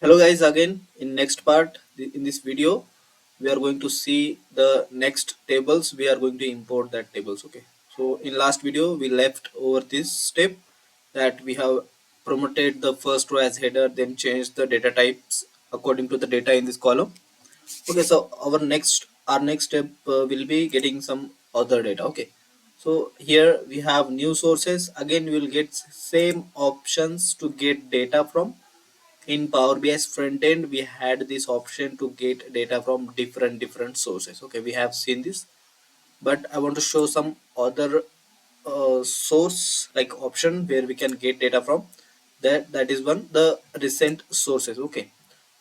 Hello guys, again in next part in this video we are going to see the next tables. We are going to import that tables. Okay, so in last video we left over this step that we have promoted the first row as header, then changed the data types according to the data in this column. Okay, so our next step will be getting some other data. Okay, so here we have new sources. Again we will get same options to get data from. In Power BI's front end, we had this option to get data from different sources. Okay, we have seen this, but I want to show some other source like option where we can get data from. That is one, the recent sources. Okay,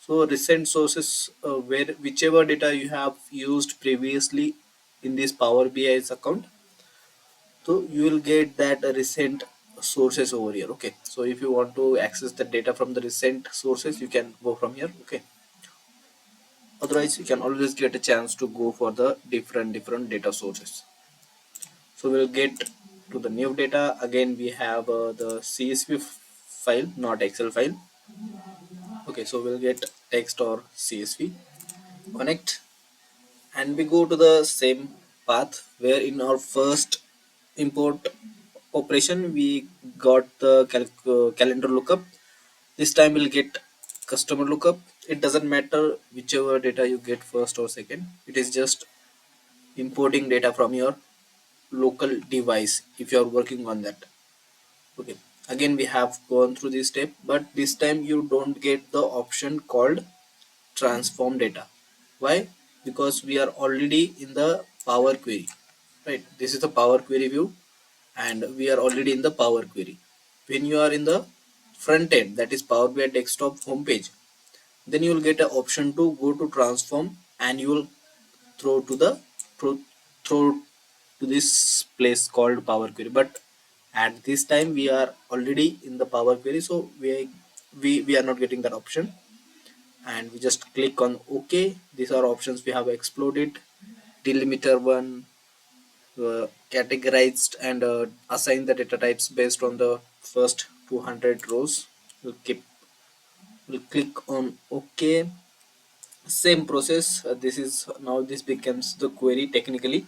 so recent sources, where whichever data you have used previously in this Power BI's account, so you will get that recent sources over here. Okay, so if you want to access the data from the recent sources, you can go from here. Okay, otherwise you can always get a chance to go for the different data sources. So we'll get to the new data. Again we have the CSV file, not Excel file. Okay, so we'll get text or CSV, connect, and we go to the same path where in our first import operation we got the calendar lookup. This time we'll get customer lookup. It doesn't matter whichever data you get first or second, it is just importing data from your local device if you are working on that. Okay, again we have gone through this step, but this time you don't get the option called transform data. Why? Because we are already in the Power Query, right? This is the Power Query view and we are already in the Power Query. When you are in the front end, that is Power BI desktop homepage, then you will get an option to go to transform and you will throw to the throw, throw to this place called Power Query. But at this time we are already in the Power Query, so we are not getting that option, and we just click on OK. These are options we have exploded: delimiter one, categorized and assign the data types based on the first 200 rows. We'll click on OK. Same process. This is now, this becomes the query technically.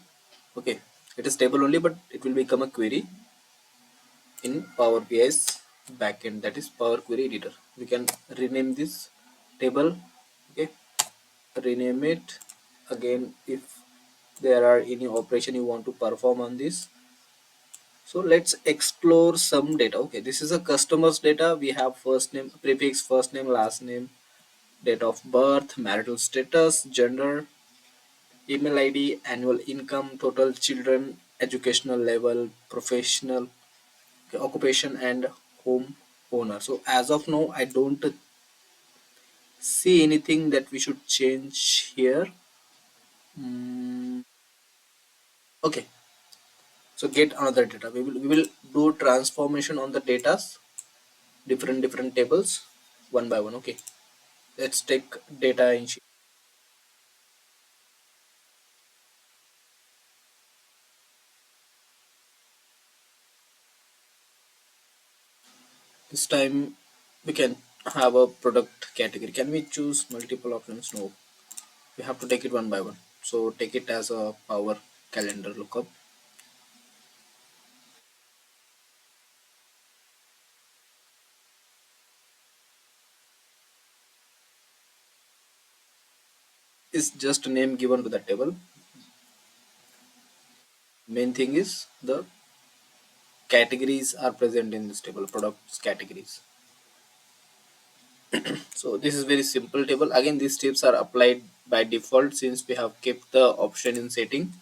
Okay, it is table only, but it will become a query in Power BI's backend, that is Power Query Editor. We can rename this table. Okay, rename it. Again, if there are any operation you want to perform on this, so let's explore some data. Okay, this is a customer's data. We have first name, prefix, first name, last name, date of birth, marital status, gender, email ID, annual income, total children, educational level, professional, occupation, and home owner. So as of now I don't see anything that we should change here. Okay, so get another data. We will do transformation on the datas, different tables, one by one. Okay, let's take data in sheet. This time we can have a product category. Can we choose multiple options? No, we have to take it one by one. So take it as a power calendar lookup. Is just a name given to the table. Main thing is the categories are present in this table, products categories. So this is very simple table. Again, these steps are applied by default since we have kept the option in setting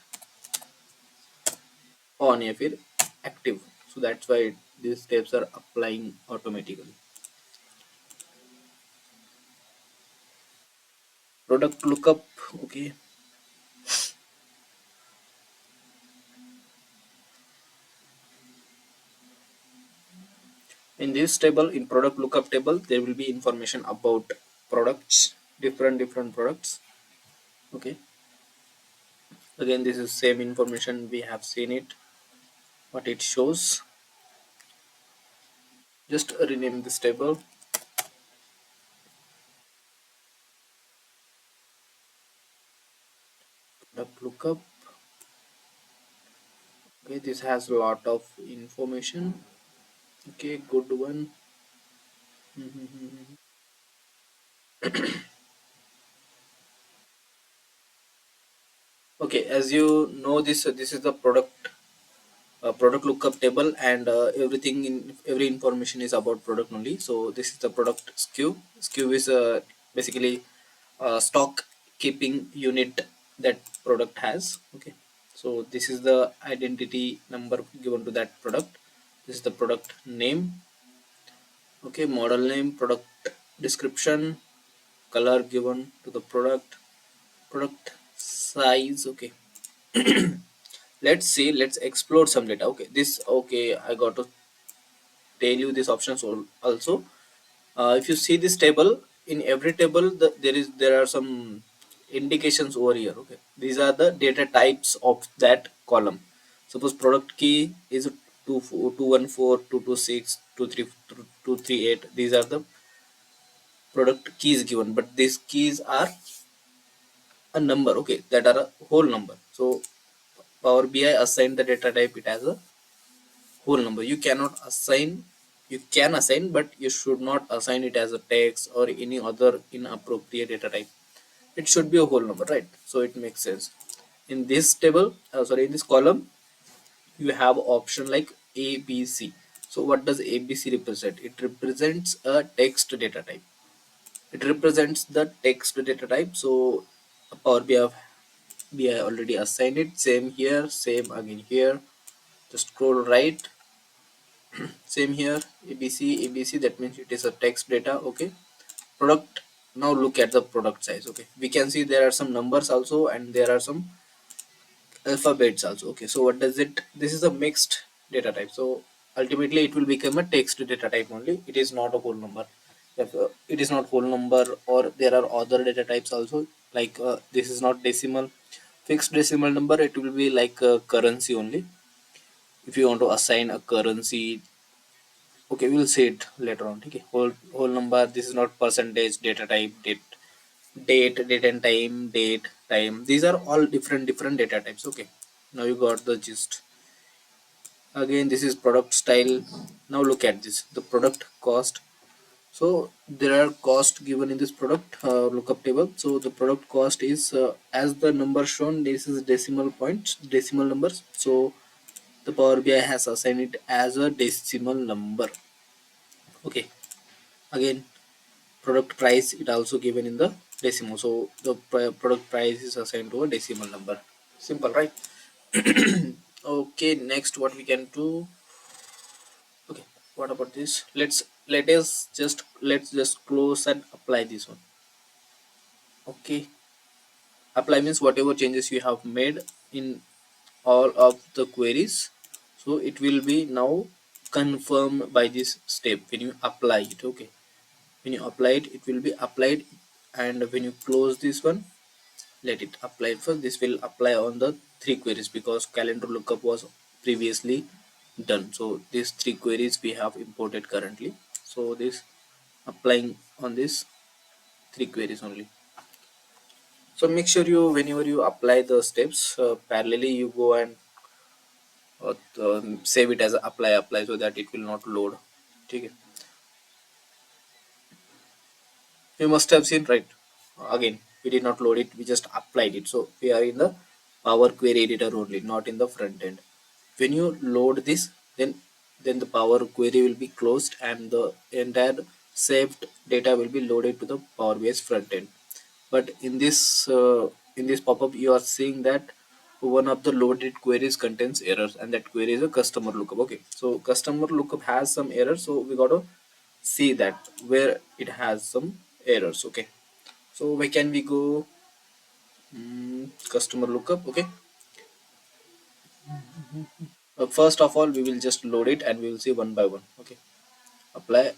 on if it active. So that's why these steps are applying automatically. Product lookup. Okay, in this table, in product lookup table, there will be information about products, different products. Okay, again this is same information, we have seen it, what it shows. Just rename this table. Product lookup. Okay, this has a lot of information. Okay, good one. Okay, as you know, this is the product lookup table, and everything in every information is about product only. So this is the product SKU. SKU is basically stock keeping unit that product has. Okay, so this is the identity number given to that product. This is the product name. Okay, model name, product description, color given to the product size. Okay, let's see, let's explore some data. Okay, this, okay, I got to tell you these options also. If you see this table, in every table there are some indications over here. Okay, these are the data types of that column. Suppose product key is 214, 226, 238. These are the product keys given, but these keys are a number. Okay, that are a whole number. So Power BI assigned the data type it as a whole number. You cannot assign, you can assign, but you should not assign it as a text or any other inappropriate data type. It should be a whole number, right? So it makes sense. In this table, in this column, you have option like ABC. So what does ABC represent? It represents a text data type. It represents the text data type. So Power BI already assigned it. Same here, same again here. Just scroll right. Same here, ABC, that means it is a text data. Okay, product. Now look at the product size. Okay, we can see there are some numbers also, and there are some alphabets also. Okay, so what does it, this is a mixed data type. So ultimately it will become a text data type only. It is not a whole number. If it is not whole number, or there are other data types also, like this is not decimal, fixed decimal number. It will be like a currency only. If you want to assign a currency, okay, we'll see it later on. Okay, whole number. This is not percentage data type. Date and time. These are all different data types. Okay, now you got the gist. Again, this is product style. Now look at this, the product cost. So there are cost given in this product lookup table. So the product cost is as the number shown. This is decimal points, decimal numbers. So the Power BI has assigned it as a decimal number. Okay, again, product price it also given in the decimal. So the product price is assigned to a decimal number. Simple, right? Okay, next what we can do. Okay, what about this? Let's just close and apply this one. Okay, apply means whatever changes you have made in all of the queries, so it will be now confirmed by this step when you apply it. Okay, when you apply it, it will be applied. And when you close this one, let it apply first. This will apply on the three queries because calendar lookup was previously done. So these three queries we have imported currently. So this applying on this three queries only. So make sure you, whenever you apply the steps parallelly, you go and save it as apply so that it will not load. Okay, you must have seen, right? Again, we did not load it, we just applied it. So we are in the Power Query editor only, not in the front end. When you load this, then the Power Query will be closed and the entire saved data will be loaded to the Power BI's front end. But in this pop-up, you are seeing that one of the loaded queries contains errors, and that query is a customer lookup. Okay, so customer lookup has some errors, so we got to see that where it has some errors. Okay, so where can we go? Customer lookup. Okay, first of all we will just load it and we will see one by one. Okay, apply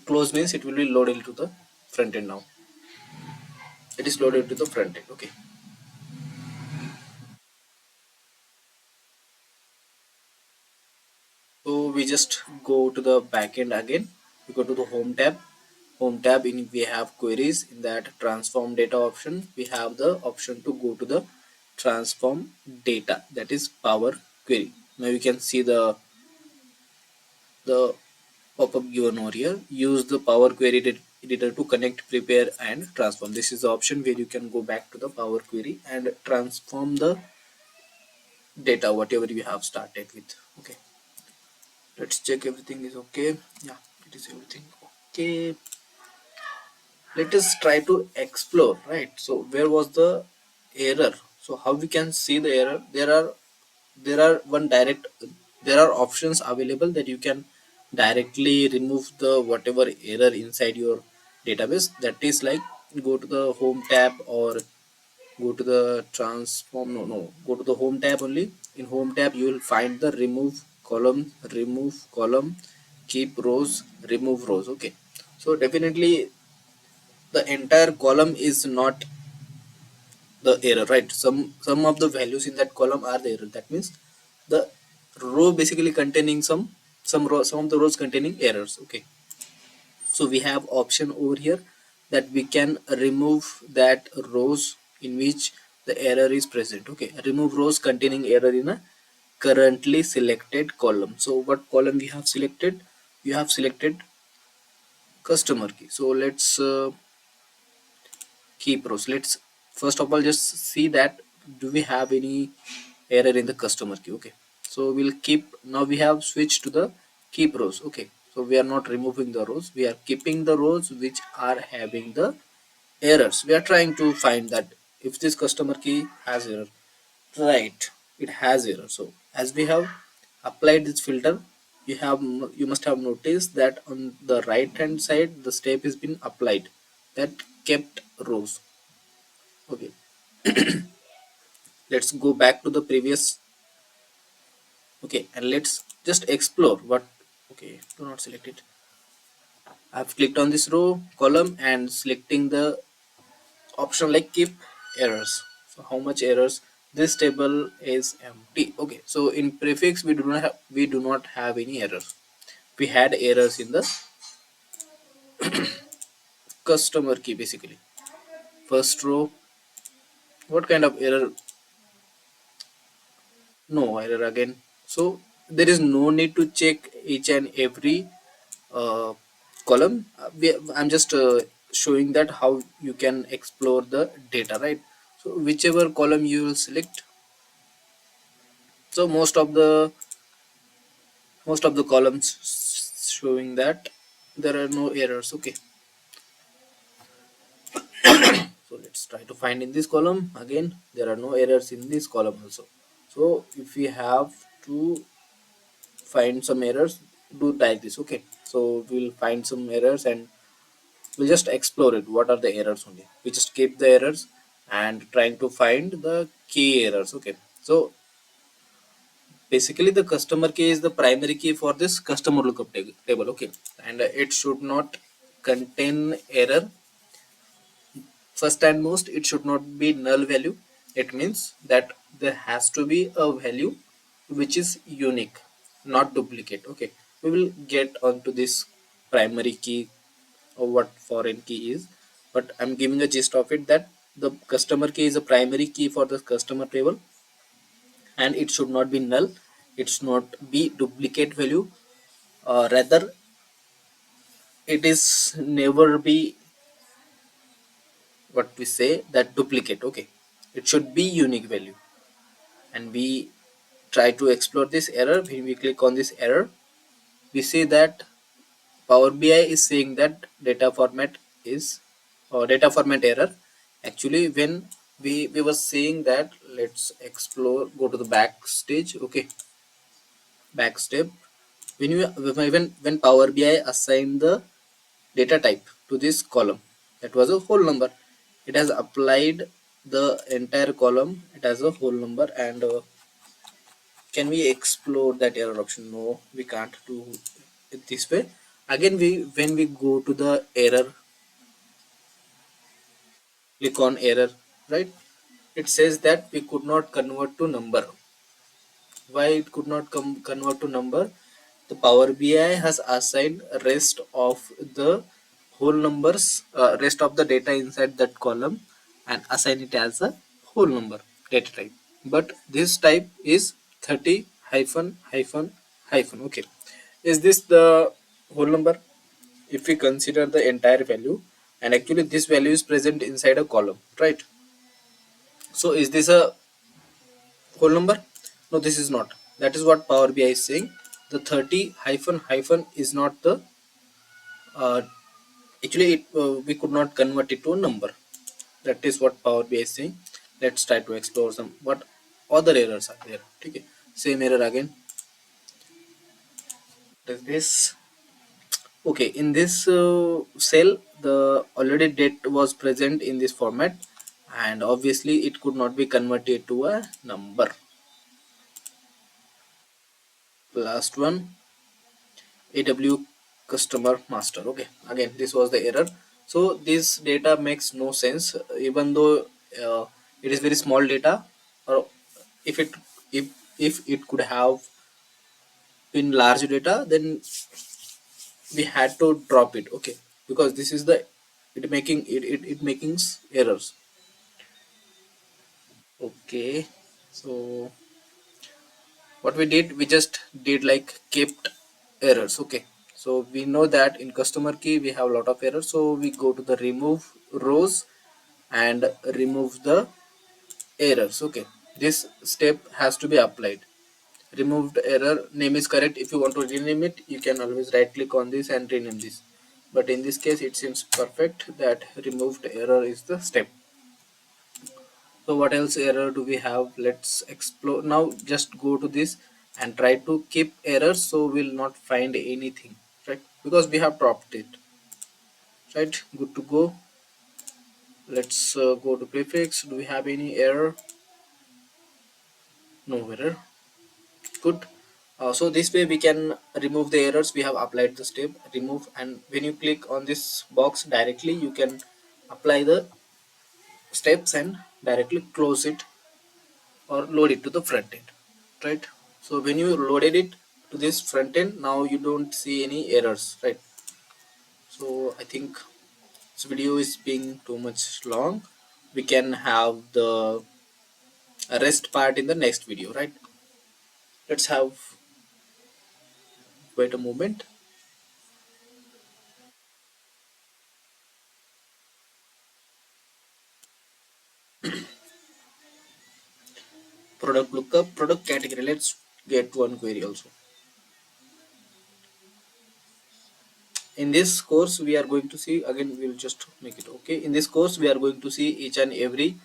close means it will be loaded to the front end. Now it is loaded to the front end. Okay, so we just go to the back end again. We go to the home tab. In we have queries. In that transform data option, we have the option to go to the transform data, that is Power Query. Now you can see the pop-up given over here. Use the Power Query editor to connect, prepare and transform. This is the option where you can go back to the Power Query and transform the data whatever you have started with. Okay, let's check everything is okay. Yeah, it is everything okay. Let us try to explore, right? So where was the error? So how we can see the error? There are one direct, there are options available that you can directly remove the whatever error inside your database. That is like, go to the home tab or go to the transform, no, go to the home tab only. In home tab you will find the remove column, keep rows, remove rows. Okay, so definitely the entire column is not the error, right? Some of the values in that column are the error. That means the row basically containing some of the rows containing errors. Okay, so we have option over here that we can remove that rows in which the error is present. Okay, remove rows containing error in a currently selected column. So what column we have selected? You have selected customer key. So let's keep rows. Let's first of all just see that do we have any error in the customer key. Okay, so we'll keep, now we have switched to the keep rows. Okay, so we are not removing the rows, we are keeping the rows which are having the errors. We are trying to find that if this customer key has error, right? It has error. So as we have applied this filter, you must have noticed that on the right hand side the step has been applied that kept rows. Okay, let's go back to the previous. Okay, and let's just explore what. Okay, do not select it. I've clicked on this row column and selecting the option like keep errors. So how much errors? This table is empty. Okay, so in prefix we do not have any errors. We had errors in the customer key basically. First row, what kind of error? No error again. So there is no need to check each and every uh, column. I'm just showing that how you can explore the data, right? So whichever column you will select, so most of the columns showing that there are no errors. Okay, so let's try to find in this column again. There are no errors in this column also. So if we have to find some errors, do like this. Okay, so we'll find some errors and we'll just explore it. What are the errors only? We just keep the errors and trying to find the key errors. Okay, so basically the customer key is the primary key for this customer lookup table. Okay, and it should not contain error. First and most, it should not be null value. It means that there has to be a value which is unique, not duplicate. Okay, we will get onto this primary key or what foreign key is, but I'm giving a gist of it that the customer key is a primary key for the customer table and it should not be null, it should not be duplicate value. Rather it is never be what we say that duplicate. Okay, it should be unique value. And we try to explore this error. When we click on this error, we see that Power BI is saying that data format is or data format error. Actually, when we were saying that, let's explore, go to the back stage. Okay, back step. When Power BI assigned the data type to this column, that was a whole number. It has applied the entire column. It has a whole number and can we explore that error option? No, we can't do it this way. Again, when we go to the error, click on error, right? It says that we could not convert to number. Why it could not convert to number? The Power BI has assigned rest of the whole numbers, rest of the data inside that column and assign it as a whole number. data type, but this type is 30 hyphen hyphen hyphen. Okay, is this the whole number? If we consider the entire value, and actually this value is present inside a column, right? So is this a whole number? No, this is not. That is what Power BI is saying. The 30 hyphen hyphen is not the uh, actually we could not convert it to a number. That is what Power BI is saying. Let's try to explore some what other errors are there. Okay, same error again. Does this? Okay, in this cell, the already date was present in this format, and obviously it could not be converted to a number. Last one, AW customer master. Okay, again this was the error. So this data makes no sense, even though it is very small data, or if it if if it could have been large data, then we had to drop it. Okay, because this is the it making errors. Okay, so what we did, we just did like kept errors. Okay, so we know that in customer key we have a lot of errors, so we go to the remove rows and remove the errors. Okay, this step has to be applied. Removed error name is correct. If you want to rename it, you can always right click on this and rename this, but in this case it seems perfect that removed error is the step. So what else error do we have? Let's explore now. Just go to this and try to keep errors, so we'll not find anything, right? Because we have dropped it, right? Good to go. Let's go to prefix. Do we have any error? No error. Good. So this way we can remove the errors. We have applied the step remove, and when you click on this box directly, you can apply the steps and directly close it or load it to the front end, right? So when you loaded it to this front end, now you don't see any errors, right? So I think this video is being too much long. We can have the rest part in the next video, right? Let's have, wait a moment. Product lookup, product category. Let's get one query also. In this course we are going to see, again we'll just make it okay. In this course we are going to see each and every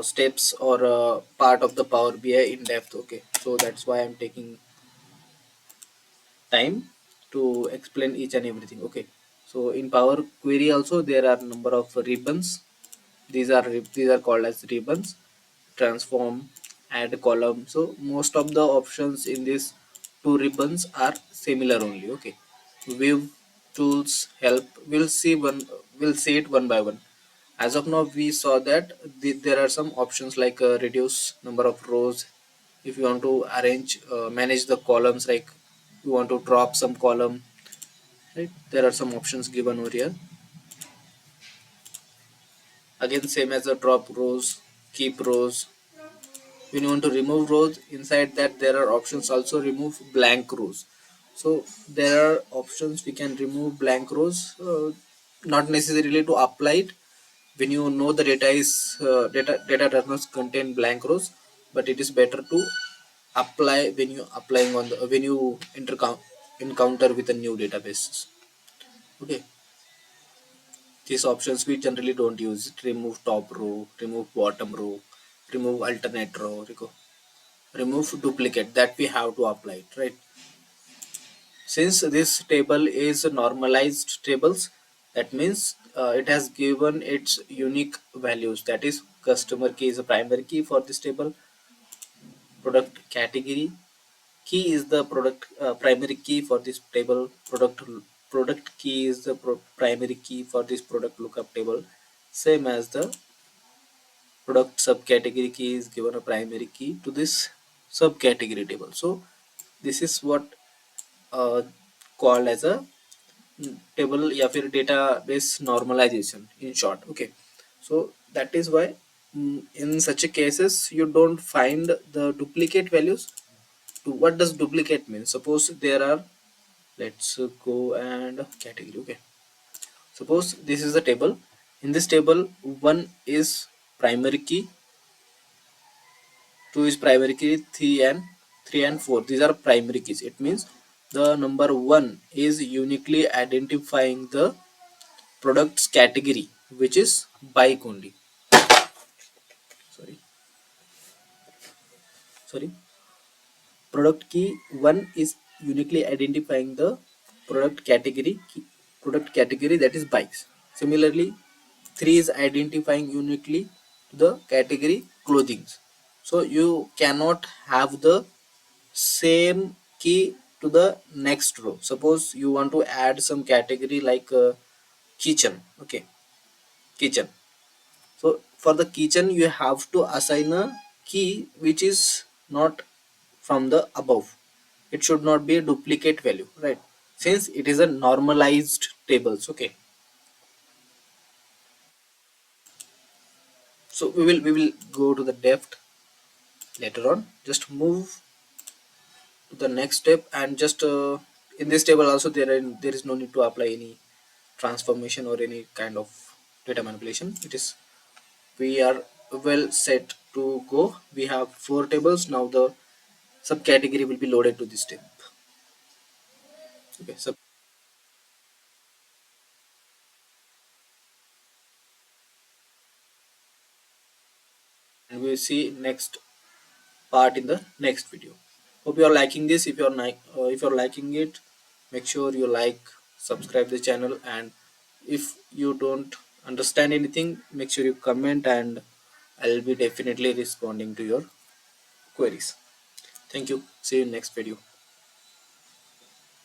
steps or part of the Power BI in depth. Okay, so that's why I'm taking time to explain each and everything. Okay, so in Power Query also there are number of ribbons. These are called as ribbons. Transform, add column. So most of the options in these two ribbons are similar only. Okay, view, tools, help. We'll see it one by one. As of now we saw that there are some options like reduce number of rows. If you want to arrange manage the columns, like you want to drop some column, right? There are some options given over here. Again same as the drop rows, keep rows. When you want to remove rows, inside that there are options also remove blank rows. So there are options we can remove blank rows, not necessarily to apply it. When you know the data is data does not contain blank rows, but it is better to apply when you applying on the when you encounter with a new databases. Okay, these options we generally don't use it. Remove top row, remove bottom row, remove alternate row, remove duplicate, that we have to apply it, right? Since this table is normalized tables, that means it has given its unique values. That is, customer key is a primary key for this table. Product category key is the product primary key for this table. Product key is the primary key for this product lookup table. Same as the product subcategory key is given a primary key to this subcategory table. So this is what uh, called as a table या फिर database normalization in short. Okay, so that is why In such a cases you don't find the duplicate values. What does duplicate mean? Suppose there are, let's go and category. Okay, suppose this is the table. In this table, one is primary key, two is primary key, three and four, these are primary keys. It means the number one is uniquely identifying the products category, which is bike only. Sorry sorry product key 1 is uniquely identifying the product category, that is bikes. Similarly, 3 is identifying uniquely the category clothing. So you cannot have the same key to the next row. Suppose you want to add some category like kitchen. Okay, kitchen. So for the kitchen you have to assign a key which is not from the above. It should not be a duplicate value, right? Since it is a normalized tables. Okay, so we will go to the depth later on. Just move to the next step, and just in this table also there is no need to apply any transformation or any kind of data manipulation. It is, we are well set to go. We have 4 tables now. The subcategory will be loaded to this table. Okay, so and we'll see next part in the next video. Hope you are liking this. If you are if you are liking it, make sure you like, subscribe the channel, and if you don't understand anything, make sure you comment, and I'll be definitely responding to your queries. Thank you. See you in next video.